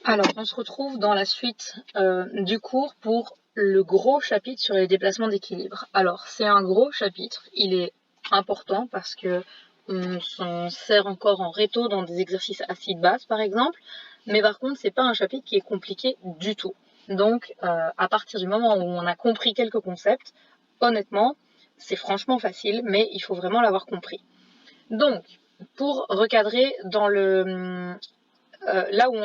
Alors, on se retrouve dans la suite du cours pour le gros chapitre sur les déplacements d'équilibre. Alors, c'est un gros chapitre, il est important parce que on s'en sert encore en réto dans des exercices acide-base par exemple, mais par contre, c'est pas un chapitre qui est compliqué du tout. Donc, à partir du moment où on a compris quelques concepts, honnêtement, c'est franchement facile, mais il faut vraiment l'avoir compris. Donc, pour recadrer dans là où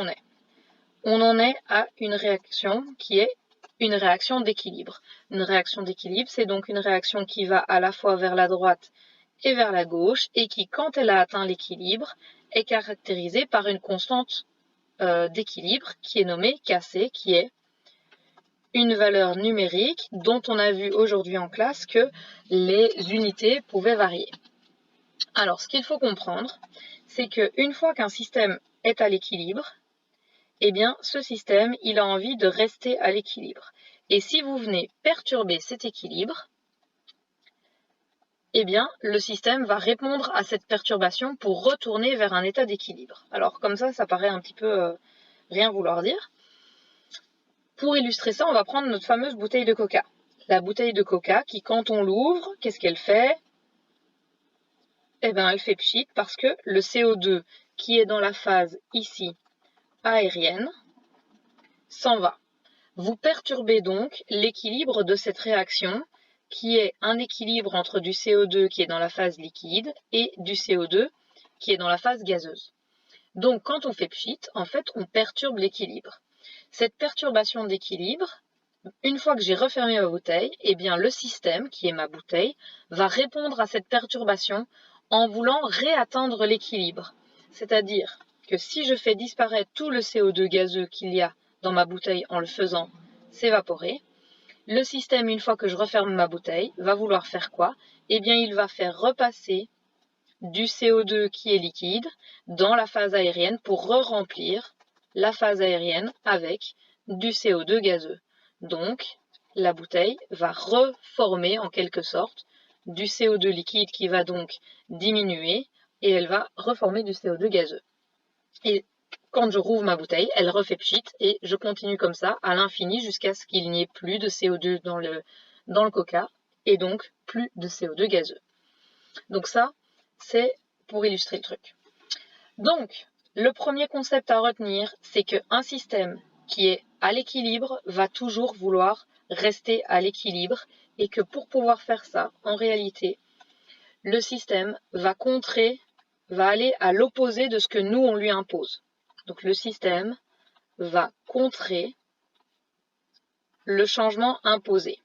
on en est à une réaction qui est une réaction d'équilibre. Une réaction d'équilibre, c'est donc une réaction qui va à la fois vers la droite et vers la gauche et qui, quand elle a atteint l'équilibre, est caractérisée par une constante d'équilibre qui est nommée Kc, qui est une valeur numérique dont on a vu aujourd'hui en classe que les unités pouvaient varier. Alors, ce qu'il faut comprendre, c'est qu'une fois qu'un système est à l'équilibre, eh bien, ce système, il a envie de rester à l'équilibre. Et si vous venez perturber cet équilibre, eh bien, le système va répondre à cette perturbation pour retourner vers un état d'équilibre. Alors, comme ça paraît un petit peu rien vouloir dire. Pour illustrer ça, on va prendre notre fameuse bouteille de coca. La bouteille de coca qui, quand on l'ouvre, qu'est-ce qu'elle fait? Eh bien, elle fait pchit parce que le CO2 qui est dans la phase ici aérienne s'en va. Vous perturbez donc l'équilibre de cette réaction qui est un équilibre entre du CO2 qui est dans la phase liquide et du CO2 qui est dans la phase gazeuse. Donc quand on fait pchit, en fait on perturbe l'équilibre. Cette perturbation d'équilibre, une fois que j'ai refermé ma bouteille, eh bien le système, qui est ma bouteille, va répondre à cette perturbation en voulant réatteindre l'équilibre. C'est-à-dire que si je fais disparaître tout le CO2 gazeux qu'il y a dans ma bouteille en le faisant s'évaporer, le système, une fois que je referme ma bouteille, va vouloir faire quoi? Eh bien, il va faire repasser du CO2 qui est liquide dans la phase aérienne pour re-remplir la phase aérienne avec du CO2 gazeux. Donc, la bouteille va reformer en quelque sorte du CO2 liquide qui va donc diminuer et elle va reformer du CO2 gazeux. Et quand je rouvre ma bouteille, elle refait pchit et je continue comme ça à l'infini jusqu'à ce qu'il n'y ait plus de CO2 dans le coca et donc plus de CO2 gazeux. Donc ça, c'est pour illustrer le truc. Donc, le premier concept à retenir, c'est qu'un système qui est à l'équilibre va toujours vouloir rester à l'équilibre et que pour pouvoir faire ça, en réalité, le système va aller à l'opposé de ce que nous, on lui impose. Donc le système va contrer le changement imposé.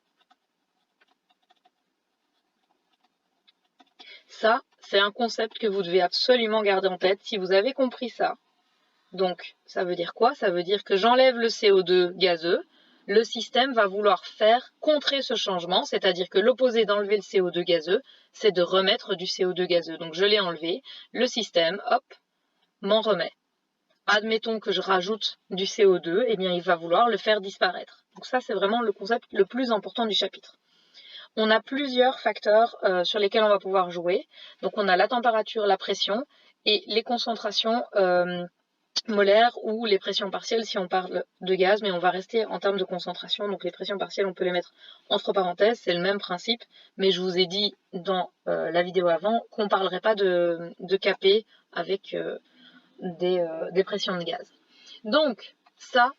Ça, c'est un concept que vous devez absolument garder en tête. Si vous avez compris ça, donc ça veut dire quoi? Ça veut dire que j'enlève le CO2 gazeux, le système va vouloir faire contrer ce changement, c'est-à-dire que l'opposé d'enlever le CO2 gazeux, c'est de remettre du CO2 gazeux. Donc je l'ai enlevé, le système, hop, m'en remet. Admettons que je rajoute du CO2, eh bien il va vouloir le faire disparaître. Donc ça, c'est vraiment le concept le plus important du chapitre. On a plusieurs facteurs sur lesquels on va pouvoir jouer. Donc on a la température, la pression et les concentrations molaires ou les pressions partielles si on parle de gaz, mais on va rester en termes de concentration. Donc les pressions partielles, on peut les mettre entre parenthèses, c'est le même principe, mais je vous ai dit dans la vidéo avant qu'on ne parlerait pas de Kp avec des pressions de gaz. Donc ça,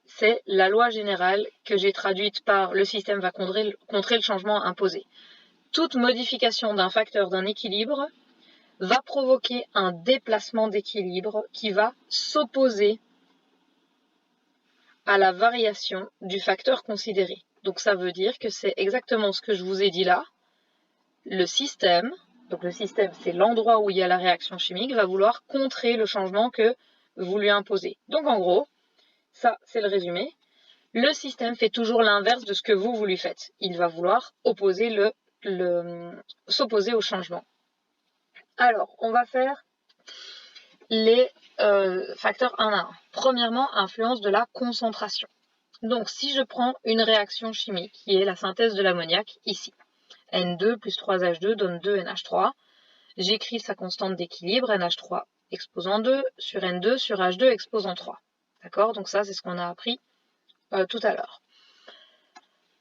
c'est la loi générale que j'ai traduite par le système va contrer le changement imposé. Toute modification d'un facteur d'un équilibre va provoquer un déplacement d'équilibre qui va s'opposer à la variation du facteur considéré. Donc ça veut dire que c'est exactement ce que je vous ai dit là. Le système, donc le système c'est l'endroit où il y a la réaction chimique, va vouloir contrer le changement que vous lui imposez. Donc en gros, ça c'est le résumé. Le système fait toujours l'inverse de ce que vous lui faites. Il va vouloir s'opposer au changement. Alors, on va faire les facteurs 1 à 1. Premièrement, influence de la concentration. Donc, si je prends une réaction chimique, qui est la synthèse de l'ammoniac, ici, N2 plus 3H2 donne 2NH3, j'écris sa constante d'équilibre, NH3 exposant 2 sur N2 sur H2 exposant 3. D'accord? Donc ça, c'est ce qu'on a appris tout à l'heure.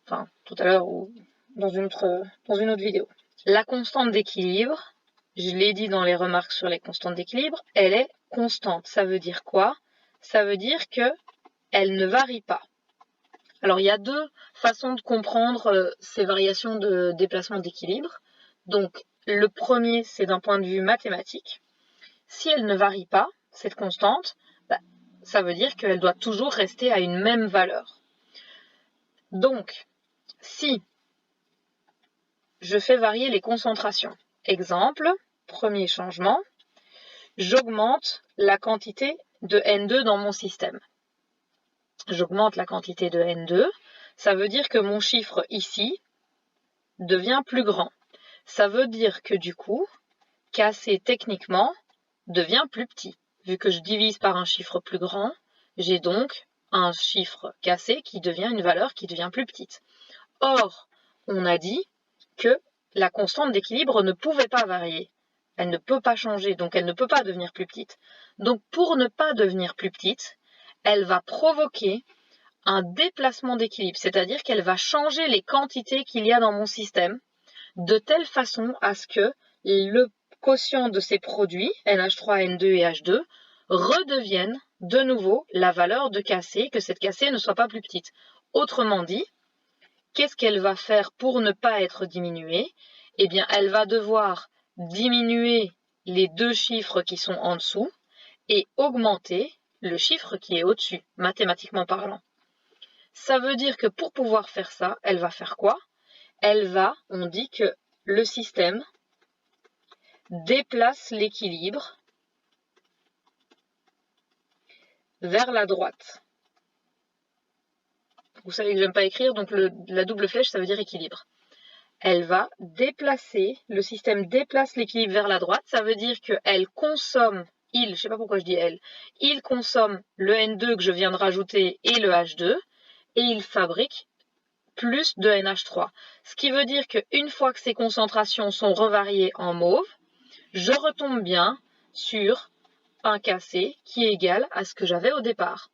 Enfin, tout à l'heure ou dans une autre vidéo. La constante d'équilibre, je l'ai dit dans les remarques sur les constantes d'équilibre, elle est constante. Ça veut dire quoi? Ça veut dire que elle ne varie pas. Alors, il y a deux façons de comprendre ces variations de déplacement d'équilibre. Donc, le premier, c'est d'un point de vue mathématique. Si elle ne varie pas, cette constante, ça veut dire qu'elle doit toujours rester à une même valeur. Donc, si je fais varier les concentrations, exemple, premier changement, j'augmente la quantité de N2 dans mon système. J'augmente la quantité de N2, ça veut dire que mon chiffre ici devient plus grand. Ça veut dire que du coup, Kc techniquement devient plus petit. Vu que je divise par un chiffre plus grand, j'ai donc un chiffre Kc qui devient une valeur qui devient plus petite. Or, on a dit que la constante d'équilibre ne pouvait pas varier. Elle ne peut pas changer, donc elle ne peut pas devenir plus petite. Donc pour ne pas devenir plus petite, elle va provoquer un déplacement d'équilibre, c'est-à-dire qu'elle va changer les quantités qu'il y a dans mon système de telle façon à ce que le quotient de ces produits, NH3, N2 et H2, redevienne de nouveau la valeur de Kc, que cette Kc ne soit pas plus petite. Autrement dit, qu'est-ce qu'elle va faire pour ne pas être diminuée? Eh bien, elle va devoir diminuer les deux chiffres qui sont en dessous et augmenter le chiffre qui est au-dessus, mathématiquement parlant. Ça veut dire que pour pouvoir faire ça, elle va faire quoi? On dit que le système déplace l'équilibre vers la droite. Vous savez que j'aime pas écrire, donc la double flèche, ça veut dire équilibre. Elle va déplacer, le système déplace l'équilibre vers la droite, ça veut dire qu'elle consomme, je sais pas pourquoi je dis elle, il consomme le N2 que je viens de rajouter et le H2, et il fabrique plus de NH3. Ce qui veut dire qu'une fois que ces concentrations sont revariées en mauve, je retombe bien sur un Kc qui est égal à ce que j'avais au départ.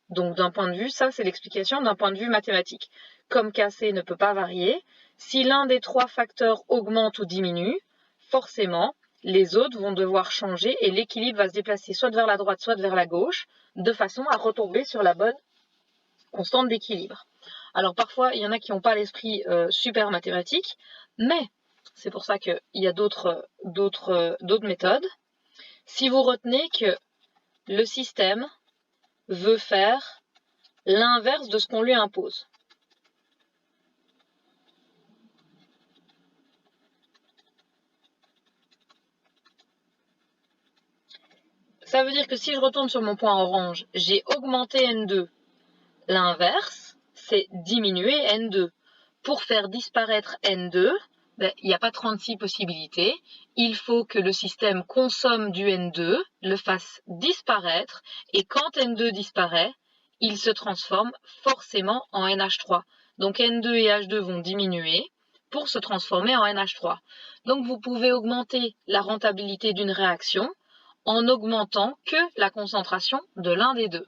Donc d'un point de vue, ça c'est l'explication d'un point de vue mathématique. Comme Kc ne peut pas varier, si l'un des trois facteurs augmente ou diminue, forcément, les autres vont devoir changer et l'équilibre va se déplacer soit vers la droite, soit vers la gauche, de façon à retomber sur la bonne constante d'équilibre. Alors parfois, il y en a qui n'ont pas l'esprit super mathématique, mais c'est pour ça qu'il y a d'autres méthodes. Si vous retenez que le système veut faire l'inverse de ce qu'on lui impose. Ça veut dire que si je retourne sur mon point orange, j'ai augmenté N2. L'inverse, c'est diminuer N2. Pour faire disparaître N2, il n'y a pas 36 possibilités. Il faut que le système consomme du N2, le fasse disparaître, et quand N2 disparaît, il se transforme forcément en NH3. Donc N2 et H2 vont diminuer pour se transformer en NH3. Donc vous pouvez augmenter la rentabilité d'une réaction en n'augmentant que la concentration de l'un des deux.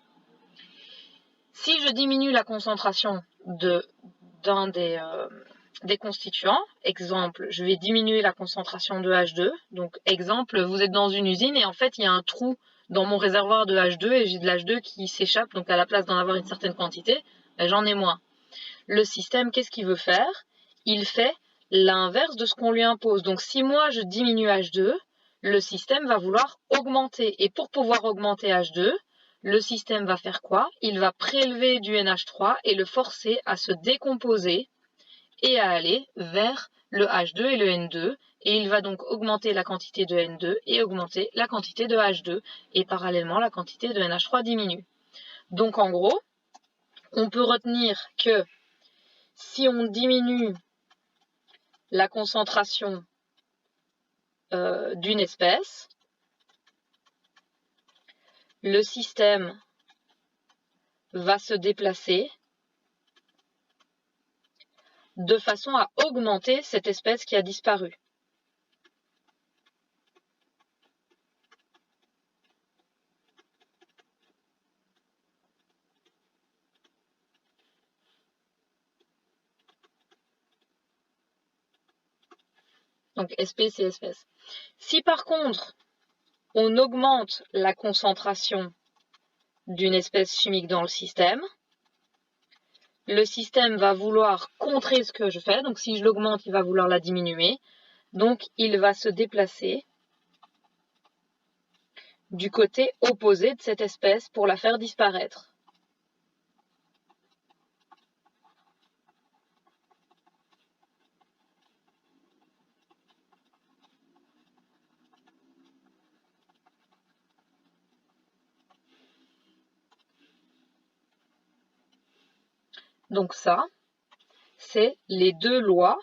Si je diminue la concentration d'un des constituants, exemple, je vais diminuer la concentration de H2. Donc, exemple, vous êtes dans une usine et en fait, il y a un trou dans mon réservoir de H2 et j'ai de l'H2 qui s'échappe. Donc, à la place d'en avoir une certaine quantité, j'en ai moins. Le système, qu'est-ce qu'il veut faire? Il fait l'inverse de ce qu'on lui impose. Donc, si moi, je diminue H2, le système va vouloir augmenter. Et pour pouvoir augmenter H2, le système va faire quoi? Il va prélever du NH3 et le forcer à se décomposer et à aller vers le H2 et le N2. Et il va donc augmenter la quantité de N2 et augmenter la quantité de H2. Et parallèlement, la quantité de NH3 diminue. Donc en gros, on peut retenir que si on diminue la concentration d'une espèce, le système va se déplacer de façon à augmenter cette espèce qui a disparu. Donc SP, c'est espèce. Si par contre, on augmente la concentration d'une espèce chimique dans le système va vouloir contrer ce que je fais. Donc si je l'augmente, il va vouloir la diminuer. Donc il va se déplacer du côté opposé de cette espèce pour la faire disparaître. Donc ça, c'est les deux lois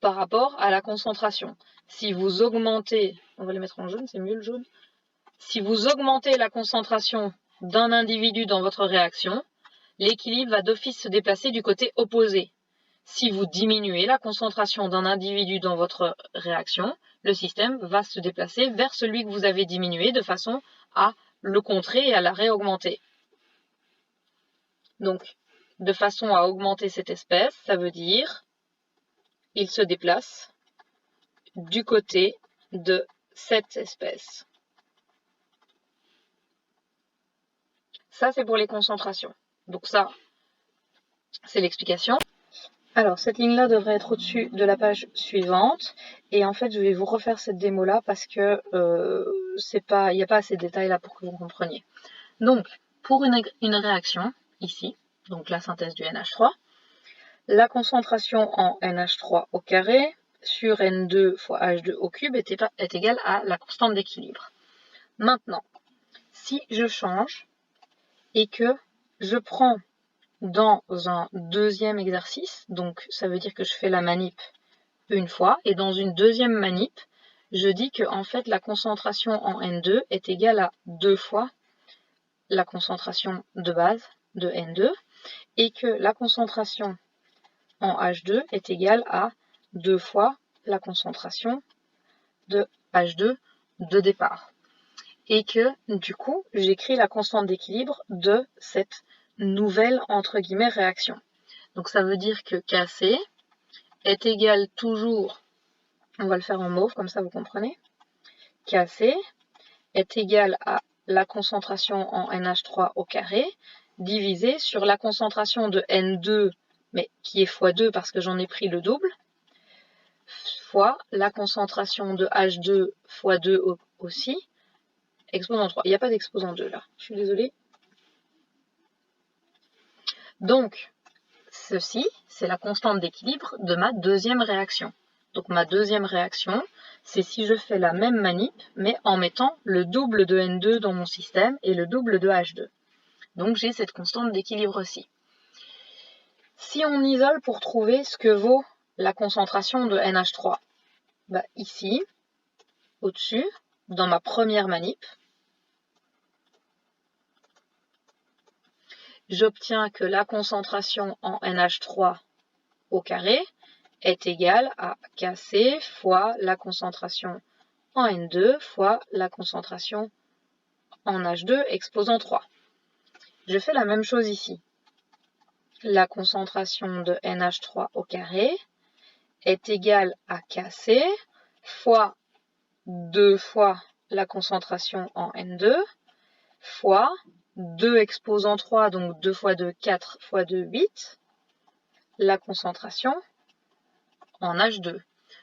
par rapport à la concentration. Si vous augmentez, on va les mettre en jaune, c'est mieux le jaune. Si vous augmentez la concentration d'un individu dans votre réaction, l'équilibre va d'office se déplacer du côté opposé. Si vous diminuez la concentration d'un individu dans votre réaction, le système va se déplacer vers celui que vous avez diminué de façon à le contrer et à la réaugmenter. Donc, de façon à augmenter cette espèce, ça veut dire il se déplace du côté de cette espèce. Ça, c'est pour les concentrations. Donc ça, c'est l'explication. Alors, cette ligne-là devrait être au-dessus de la page suivante. Et en fait, je vais vous refaire cette démo-là parce que il n'y a pas assez de détails là pour que vous compreniez. Donc, pour une réaction, ici, donc la synthèse du NH3, la concentration en NH3 au carré sur N2 fois H2 au cube est égale à la constante d'équilibre. Maintenant, si je change et que je prends dans un deuxième exercice, donc ça veut dire que je fais la manip une fois, et dans une deuxième manip, je dis que en fait la concentration en N2 est égale à 2 fois la concentration de base de N2, et que la concentration en H2 est égale à 2 fois la concentration de H2 de départ. Et que, du coup, j'écris la constante d'équilibre de cette nouvelle, entre guillemets, réaction. Donc ça veut dire que Kc est égal toujours, on va le faire en mauve, comme ça vous comprenez, Kc est égal à la concentration en NH3 au carré, divisé sur la concentration de N2, mais qui est x2 parce que j'en ai pris le double, fois la concentration de H2 fois 2 aussi, exposant 3. Il n'y a pas d'exposant 2 là, je suis désolée. Donc, ceci, c'est la constante d'équilibre de ma deuxième réaction. Donc ma deuxième réaction, c'est si je fais la même manip, mais en mettant le double de N2 dans mon système et le double de H2. Donc j'ai cette constante d'équilibre-ci. Si on isole pour trouver ce que vaut la concentration de NH3, bah ici, au-dessus, dans ma première manip, j'obtiens que la concentration en NH3 au carré est égale à Kc fois la concentration en N2 fois la concentration en H2 exposant 3. Je fais la même chose ici. La concentration de NH3 au carré est égale à Kc fois 2 fois la concentration en N2 fois 2 exposant 3, donc 2 fois 2, 4 fois 2, 8, la concentration en H2,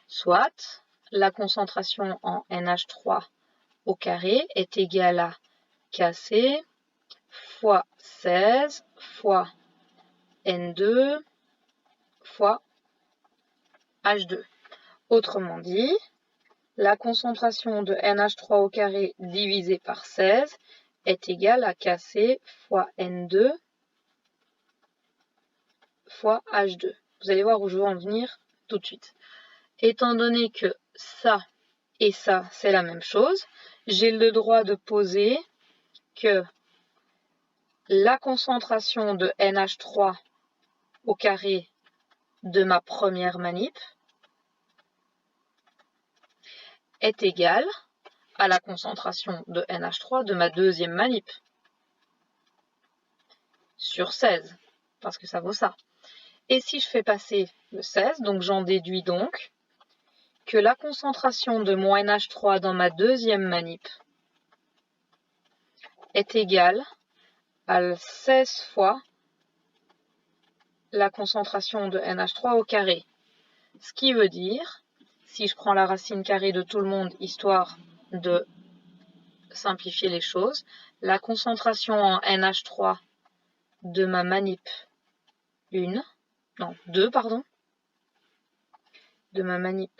soit la concentration en NH3 au carré est égale à Kc fois 16 fois N2 fois H2. Autrement dit, la concentration de NH3 au carré divisé par 16 est égale à Kc fois N2 fois H2. Vous allez voir où je veux en venir tout de suite. Étant donné que ça et ça, c'est la même chose, j'ai le droit de poser que la concentration de NH3 au carré de ma première manip est égale à la concentration de NH3 de ma deuxième manip sur 16, parce que ça vaut ça. Et si je fais passer le 16, donc j'en déduis donc que la concentration de mon NH3 dans ma deuxième manip est égale à 16 fois la concentration de NH3 au carré. Ce qui veut dire, si je prends la racine carrée de tout le monde, histoire de simplifier les choses, la concentration en NH3 de ma manip 2, de ma manip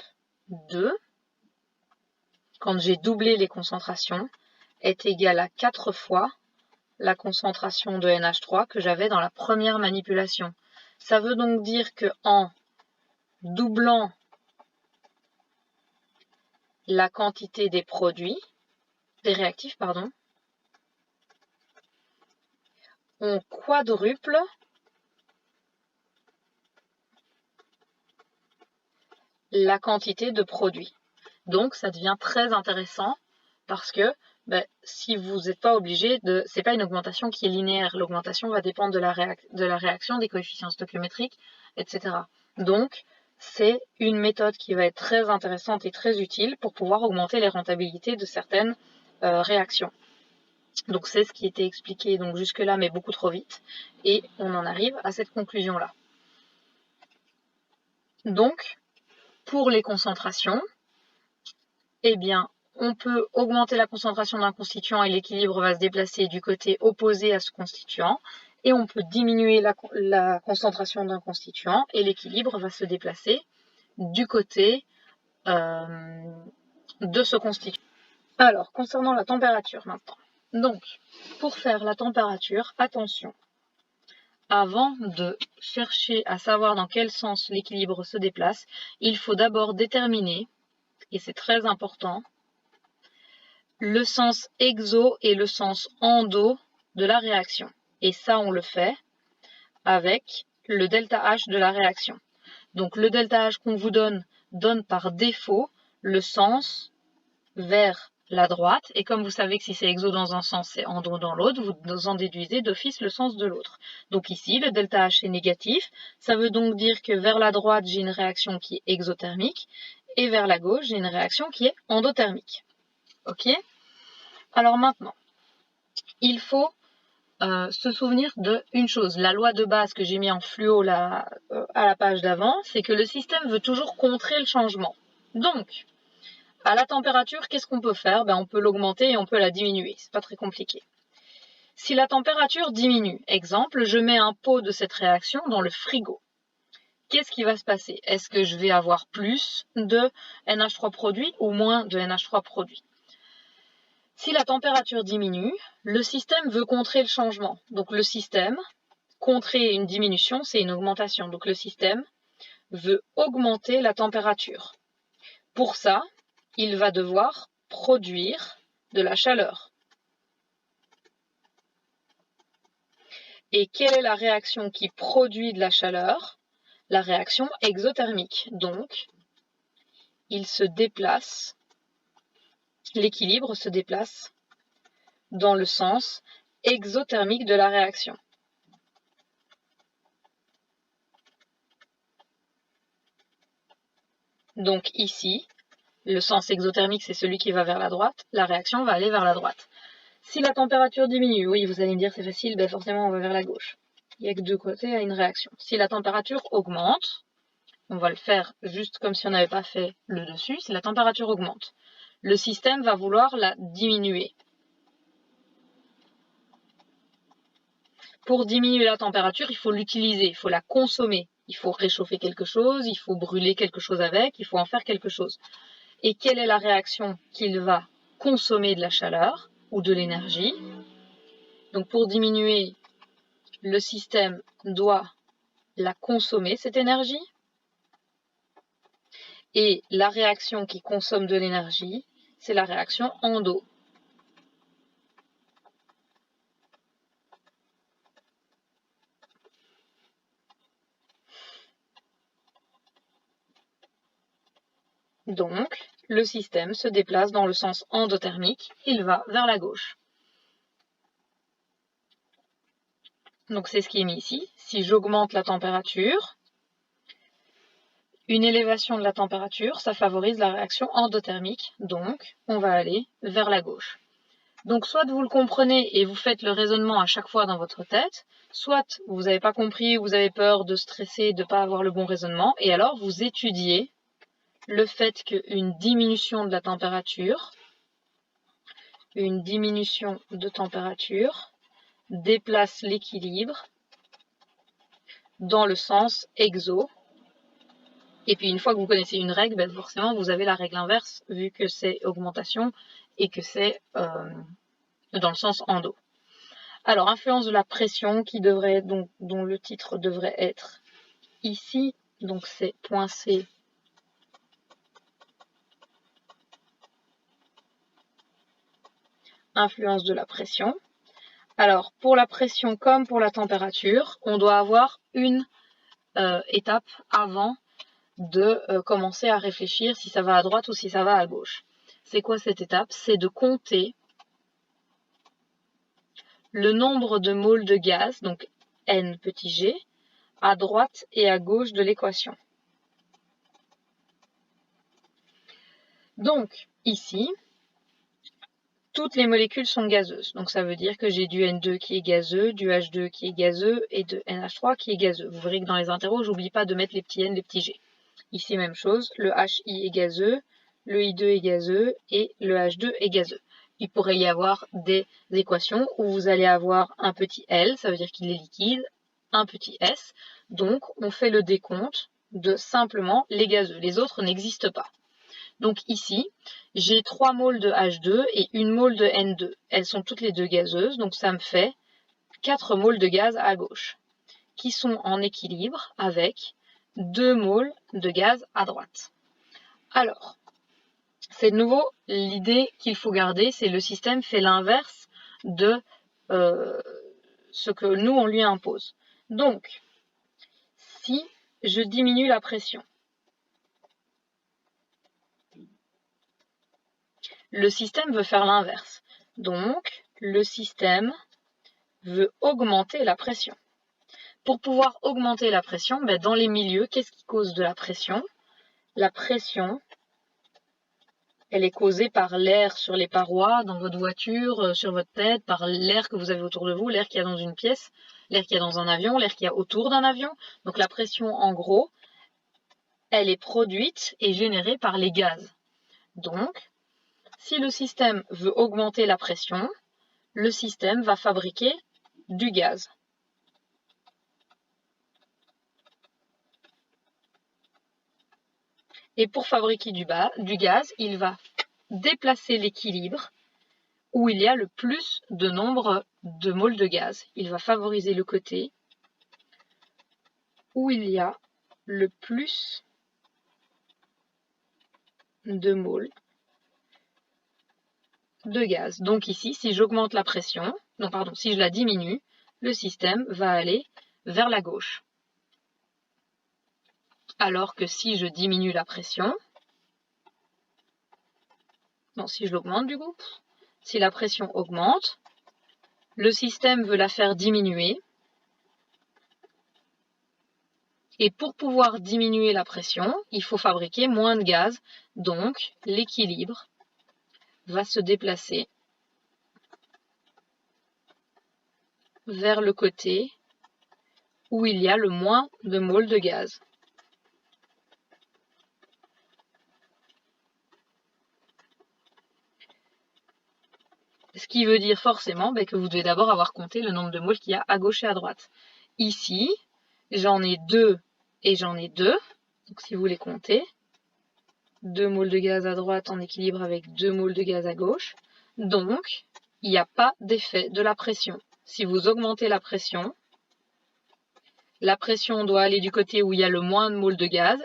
2, quand j'ai doublé les concentrations, est égale à 4 fois la concentration de NH3 que j'avais dans la première manipulation. Ça veut donc dire que en doublant la quantité des réactifs, on quadruple la quantité de produits. Donc ça devient très intéressant parce que si vous n'êtes pas obligé de... C'est pas une augmentation qui est linéaire. L'augmentation va dépendre de la réaction, des coefficients stoichiométriques, etc. Donc c'est une méthode qui va être très intéressante et très utile pour pouvoir augmenter les rentabilités de certaines réactions. Donc c'est ce qui était expliqué donc jusque-là, mais beaucoup trop vite. Et on en arrive à cette conclusion-là. Donc, pour les concentrations, eh bien, on peut augmenter la concentration d'un constituant et l'équilibre va se déplacer du côté opposé à ce constituant. Et on peut diminuer la concentration d'un constituant et l'équilibre va se déplacer du côté de ce constituant. Alors, concernant la température maintenant. Donc, pour faire la température, attention. Avant de chercher à savoir dans quel sens l'équilibre se déplace, il faut d'abord déterminer, et c'est très important, le sens exo et le sens endo de la réaction. Et ça, on le fait avec le delta H de la réaction. Donc le delta H qu'on vous donne par défaut le sens vers la droite, et comme vous savez que si c'est exo dans un sens, c'est endo dans l'autre, vous en déduisez d'office le sens de l'autre. Donc ici, le delta H est négatif, ça veut donc dire que vers la droite, j'ai une réaction qui est exothermique, et vers la gauche, j'ai une réaction qui est endothermique. Ok ? Alors maintenant, il faut se souvenir d'une chose. La loi de base que j'ai mis en fluo à la page d'avant, c'est que le système veut toujours contrer le changement. Donc, à la température, qu'est-ce qu'on peut faire ? On peut l'augmenter et on peut la diminuer. C'est pas très compliqué. Si la température diminue, exemple, je mets un pot de cette réaction dans le frigo. Qu'est-ce qui va se passer ? Est-ce que je vais avoir plus de NH3 produit ou moins de NH3 produit ? Si la température diminue, le système veut contrer le changement. Donc le système, contrer une diminution, c'est une augmentation. Donc le système veut augmenter la température. Pour ça, il va devoir produire de la chaleur. Et quelle est la réaction qui produit de la chaleur ? La réaction exothermique. Donc, il se déplace, l'équilibre se déplace dans le sens exothermique de la réaction. Donc ici, le sens exothermique, c'est celui qui va vers la droite, la réaction va aller vers la droite. Si la température diminue, oui, vous allez me dire c'est facile, forcément on va vers la gauche. Il n'y a que deux côtés à une réaction. Si la température augmente, on va le faire juste comme si on n'avait pas fait le dessus, si la température augmente, le système va vouloir la diminuer. Pour diminuer la température, il faut l'utiliser, il faut la consommer. Il faut réchauffer quelque chose, il faut brûler quelque chose avec, il faut en faire quelque chose. Et quelle est la réaction qu'il va consommer de la chaleur ou de l'énergie ? Donc pour diminuer, le système doit la consommer, cette énergie. Et la réaction qui consomme de l'énergie, c'est la réaction endo. Donc, le système se déplace dans le sens endothermique, il va vers la gauche. Donc c'est ce qui est mis ici. Si j'augmente la température, Une élévation de la température, ça favorise la réaction endothermique, donc on va aller vers la gauche. Donc soit vous le comprenez et vous faites le raisonnement à chaque fois dans votre tête, soit vous n'avez pas compris, vous avez peur de stresser, de ne pas avoir le bon raisonnement, et alors vous étudiez le fait qu'une diminution de la température, déplace l'équilibre dans le sens exo. Et puis une fois que vous connaissez une règle, ben forcément vous avez la règle inverse vu que c'est augmentation et que c'est dans le sens endo. Alors influence de la pression qui devrait dont le titre devrait être ici, donc c'est point C. Influence de la pression. Alors pour la pression comme pour la température, on doit avoir une étape avant de commencer à réfléchir si ça va à droite ou si ça va à gauche. C'est quoi cette étape? C'est de compter le nombre de moles de gaz, donc N petit g, à droite et à gauche de l'équation. Donc ici, toutes les molécules sont gazeuses. Donc ça veut dire que j'ai du N2 qui est gazeux, du H2 qui est gazeux et de NH3 qui est gazeux. Vous verrez que dans les interros, j'oublie pas de mettre les petits N, les petits G. Ici, même chose, le HI est gazeux, le I2 est gazeux et le H2 est gazeux. Il pourrait y avoir des équations où vous allez avoir un petit L, ça veut dire qu'il est liquide, un petit S. Donc, on fait le décompte de simplement les gazeux. Les autres n'existent pas. Donc ici, j'ai 3 moles de H2 et 1 mole de N2. Elles sont toutes les deux gazeuses, donc ça me fait 4 moles de gaz à gauche, qui sont en équilibre avec 2 moles de gaz à droite. Alors, c'est de nouveau l'idée qu'il faut garder, c'est le système fait l'inverse de ce que nous, on lui impose. Donc, si je diminue la pression, le système veut faire l'inverse. Donc, le système veut augmenter la pression. Pour pouvoir augmenter la pression, dans les milieux, qu'est-ce qui cause de la pression? La pression, elle est causée par l'air sur les parois, dans votre voiture, sur votre tête, par l'air que vous avez autour de vous, l'air qu'il y a dans une pièce, l'air qu'il y a dans un avion, l'air qu'il y a autour d'un avion. Donc la pression, en gros, elle est produite et générée par les gaz. Donc, si le système veut augmenter la pression, le système va fabriquer du gaz. Et pour fabriquer du gaz, il va déplacer l'équilibre où il y a le plus de nombre de moles de gaz. Il va favoriser le côté où il y a le plus de moles de gaz. Donc ici, si j'augmente la pression, si je la diminue, le système va aller vers la gauche. Alors que si je diminue la pression, si je l'augmente du coup, si la pression augmente, le système veut la faire diminuer. Et pour pouvoir diminuer la pression, il faut fabriquer moins de gaz. Donc, l'équilibre va se déplacer vers le côté où il y a le moins de moles de gaz. Ce qui veut dire forcément que vous devez d'abord avoir compté le nombre de moles qu'il y a à gauche et à droite. Ici, j'en ai 2 et j'en ai 2. Donc si vous les comptez, 2 moles de gaz à droite en équilibre avec 2 moles de gaz à gauche. Donc, il n'y a pas d'effet de la pression. Si vous augmentez la pression doit aller du côté où il y a le moins de moles de gaz.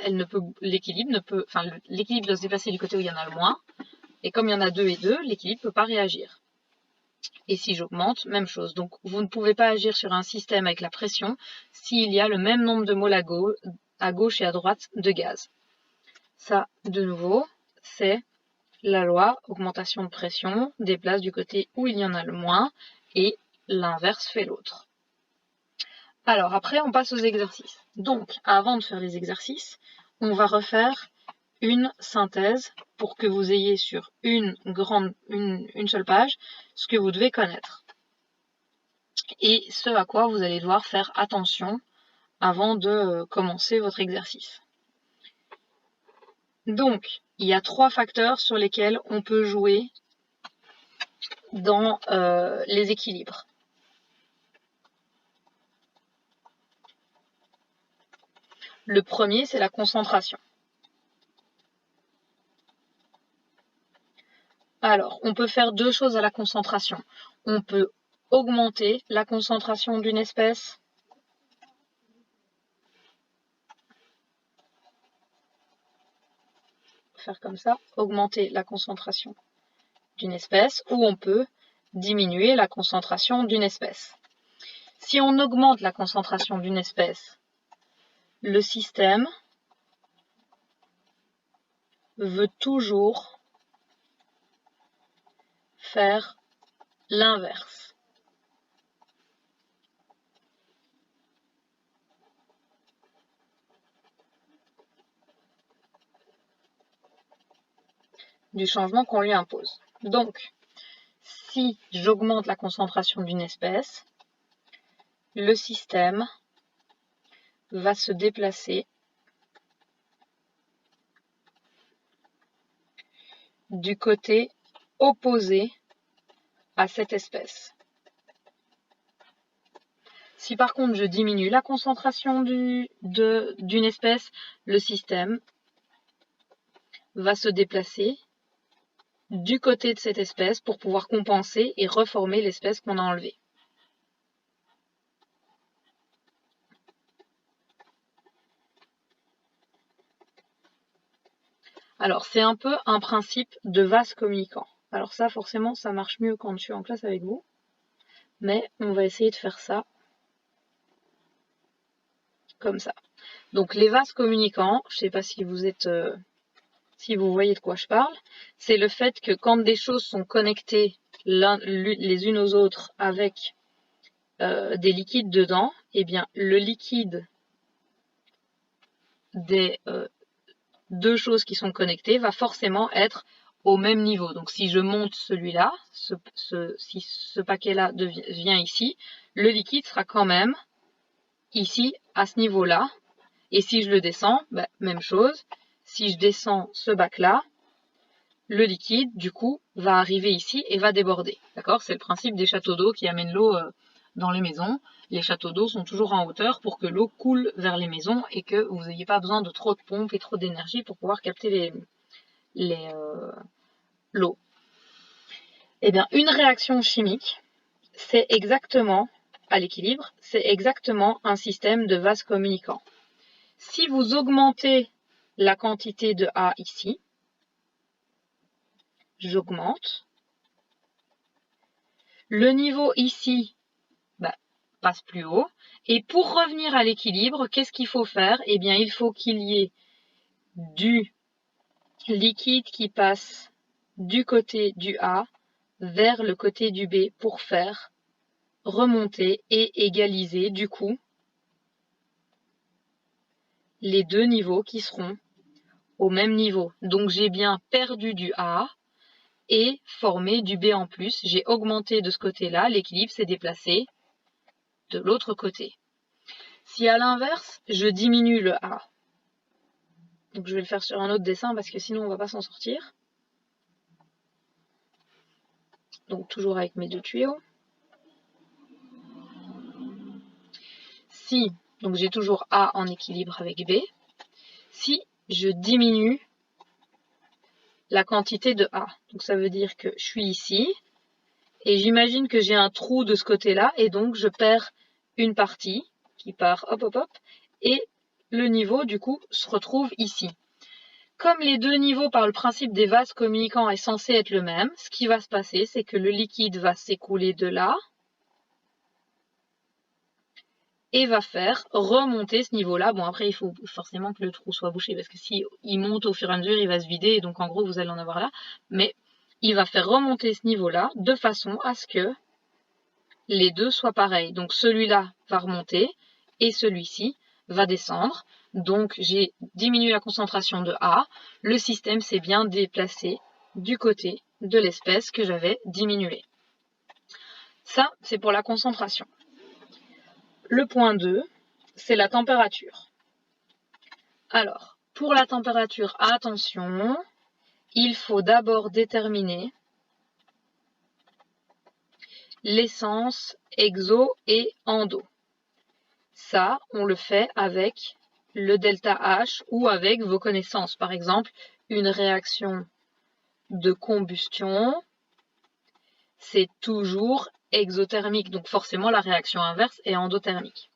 L'équilibre doit se déplacer du côté où il y en a le moins. Et comme il y en a 2 et 2, l'équilibre ne peut pas réagir. Et si j'augmente, même chose. Donc, vous ne pouvez pas agir sur un système avec la pression s'il y a le même nombre de moles à gauche et à droite de gaz. Ça, de nouveau, c'est la loi augmentation de pression, déplace du côté où il y en a le moins, et l'inverse fait l'autre. Alors après, on passe aux exercices. Donc, avant de faire les exercices, on va refaire une synthèse pour que vous ayez sur une seule page ce que vous devez connaître. Et ce à quoi vous allez devoir faire attention avant de commencer votre exercice. Donc, il y a 3 facteurs sur lesquels on peut jouer dans les équilibres. Le premier, c'est la concentration. Alors, on peut faire 2 choses à la concentration. On peut augmenter la concentration d'une espèce. Faire comme ça, augmenter la concentration d'une espèce, ou on peut diminuer la concentration d'une espèce. Si on augmente la concentration d'une espèce, le système veut toujours faire l'inverse. Du changement qu'on lui impose. Donc, si j'augmente la concentration d'une espèce, le système va se déplacer du côté opposé à cette espèce. Si par contre je diminue la concentration d'une espèce, le système va se déplacer du côté de cette espèce pour pouvoir compenser et reformer l'espèce qu'on a enlevée. Alors, c'est un peu un principe de vase communicant. Alors ça, forcément, ça marche mieux quand je suis en classe avec vous. Mais on va essayer de faire ça comme ça. Donc, les vases communicants, je ne sais pas si vous êtes... si vous voyez de quoi je parle, c'est le fait que quand des choses sont connectées les unes aux autres avec des liquides dedans, eh bien, le liquide des 2 choses qui sont connectées va forcément être au même niveau. Donc si je monte celui-là, si ce paquet-là vient ici, le liquide sera quand même ici à ce niveau-là. Et si je le descends, même chose. Si je descends ce bac-là, le liquide, du coup, va arriver ici et va déborder. D'accord? C'est le principe des châteaux d'eau qui amènent l'eau dans les maisons. Les châteaux d'eau sont toujours en hauteur pour que l'eau coule vers les maisons et que vous n'ayez pas besoin de trop de pompes et trop d'énergie pour pouvoir capter l'eau. Eh bien, une réaction chimique, c'est exactement, à l'équilibre, c'est exactement un système de vase communicant. Si vous augmentez la quantité de A ici, j'augmente. Le niveau ici passe plus haut. Et pour revenir à l'équilibre, qu'est-ce qu'il faut faire? Eh bien, il faut qu'il y ait du liquide qui passe du côté du A vers le côté du B pour faire remonter et égaliser du coup les 2 niveaux qui seront au même niveau. Donc j'ai bien perdu du A et formé du B en plus. J'ai augmenté de ce côté-là, l'équilibre s'est déplacé de l'autre côté. Si à l'inverse, je diminue le A, donc je vais le faire sur un autre dessin parce que sinon on ne va pas s'en sortir. Donc toujours avec mes 2 tuyaux. Si, donc j'ai toujours A en équilibre avec B. Si je diminue la quantité de A, donc ça veut dire que je suis ici, et j'imagine que j'ai un trou de ce côté-là, et donc je perds une partie qui part hop hop hop, et le niveau du coup se retrouve ici. Comme les 2 niveaux par le principe des vases communicants est censé être le même, ce qui va se passer, c'est que le liquide va s'écouler de là, et va faire remonter ce niveau-là. Bon, après, il faut forcément que le trou soit bouché, parce que si il monte au fur et à mesure, il va se vider, et donc en gros, vous allez en avoir là. Mais il va faire remonter ce niveau-là de façon à ce que les 2 soient pareils. Donc celui-là va remonter, et celui-ci va descendre. donc j'ai diminué la concentration de A, le système s'est bien déplacé du côté de l'espèce que j'avais diminuée. Ça, c'est pour la concentration. Le point 2, c'est la température. Alors, pour la température, attention, il faut d'abord déterminer l'essence exo et endo. Ça, on le fait avec le delta H ou avec vos connaissances. Par exemple, une réaction de combustion, c'est toujours exothermique. Donc forcément, la réaction inverse est endothermique.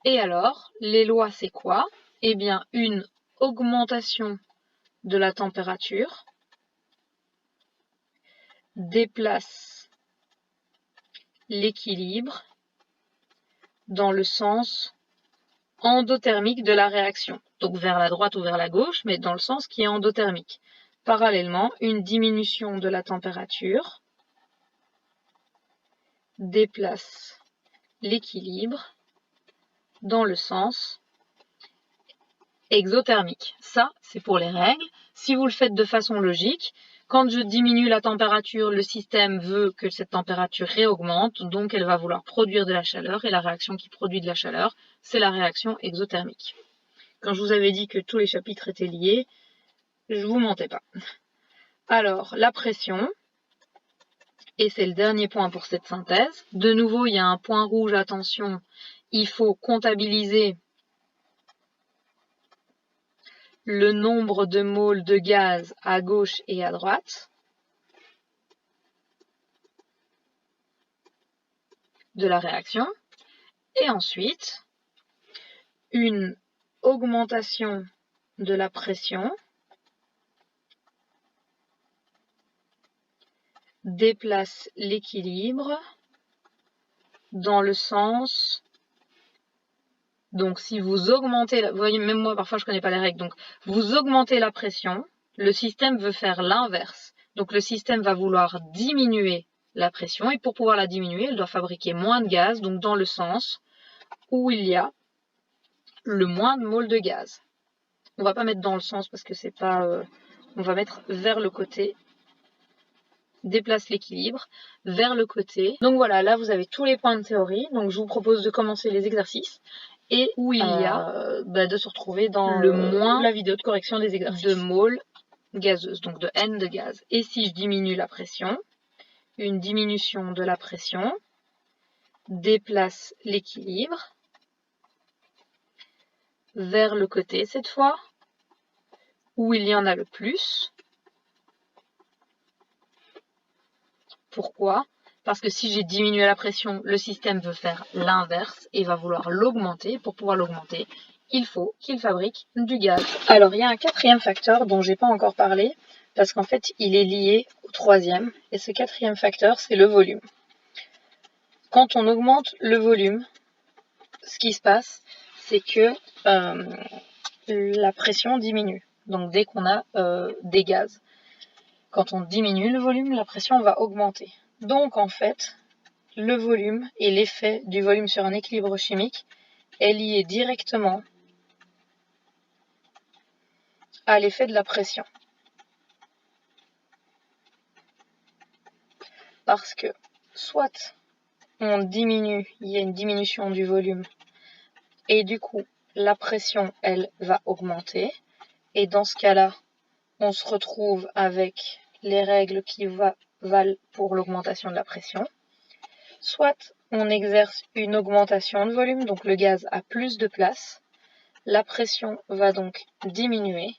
Et alors, les lois, c'est quoi? Eh bien, une augmentation de la température déplace l'équilibre dans le sens endothermique de la réaction. Donc vers la droite ou vers la gauche, mais dans le sens qui est endothermique. Parallèlement, une diminution de la température déplace l'équilibre dans le sens exothermique. Ça, c'est pour les règles. Si vous le faites de façon logique, quand je diminue la température, le système veut que cette température réaugmente, donc elle va vouloir produire de la chaleur, et la réaction qui produit de la chaleur, c'est la réaction exothermique. Quand je vous avais dit que tous les chapitres étaient liés, je vous mentais pas. Alors, la pression, et c'est le dernier point pour cette synthèse. De nouveau, il y a un point rouge, attention, il faut comptabiliser le nombre de moles de gaz à gauche et à droite de la réaction. Et ensuite, une augmentation de la pression déplace l'équilibre dans le sens... Donc si vous augmentez, vous voyez, même moi parfois je connais pas les règles, donc vous augmentez la pression, le système veut faire l'inverse. Donc le système va vouloir diminuer la pression, et pour pouvoir la diminuer, elle doit fabriquer moins de gaz, donc dans le sens où il y a le moins de moles de gaz. On va pas mettre dans le sens parce que c'est pas... on va mettre vers le côté, déplace l'équilibre vers le côté. Donc voilà, là vous avez tous les points de théorie, donc je vous propose de commencer les exercices. Et où il y a de se retrouver dans le moins la vidéo de correction des exercices de moles gazeuses, donc de N de gaz. Et si je diminue la pression, une diminution de la pression déplace l'équilibre vers le côté cette fois, où il y en a le plus. Pourquoi ? Parce que si j'ai diminué la pression, le système veut faire l'inverse et va vouloir l'augmenter. Pour pouvoir l'augmenter, il faut qu'il fabrique du gaz. Alors, il y a un quatrième facteur dont j'ai pas encore parlé, parce qu'en fait, il est lié au troisième. Et ce quatrième facteur, c'est le volume. Quand on augmente le volume, ce qui se passe, c'est que la pression diminue. Donc, dès qu'on a des gaz. Quand on diminue le volume, la pression va augmenter. Donc en fait, le volume et l'effet du volume sur un équilibre chimique est lié directement à l'effet de la pression. Parce que soit on diminue, il y a une diminution du volume, et du coup la pression, elle, va augmenter. Et dans ce cas-là, on se retrouve avec les règles qui valent pour l'augmentation de la pression. Soit on exerce une augmentation de volume, donc le gaz a plus de place, la pression va donc diminuer,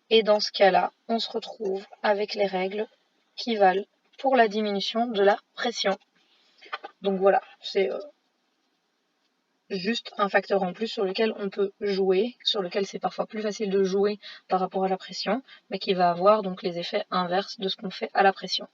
et dans ce cas-là, on se retrouve avec les règles qui valent pour la diminution de la pression. Donc voilà, c'est juste un facteur en plus sur lequel on peut jouer, sur lequel c'est parfois plus facile de jouer par rapport à la pression, mais qui va avoir donc les effets inverses de ce qu'on fait à la pression.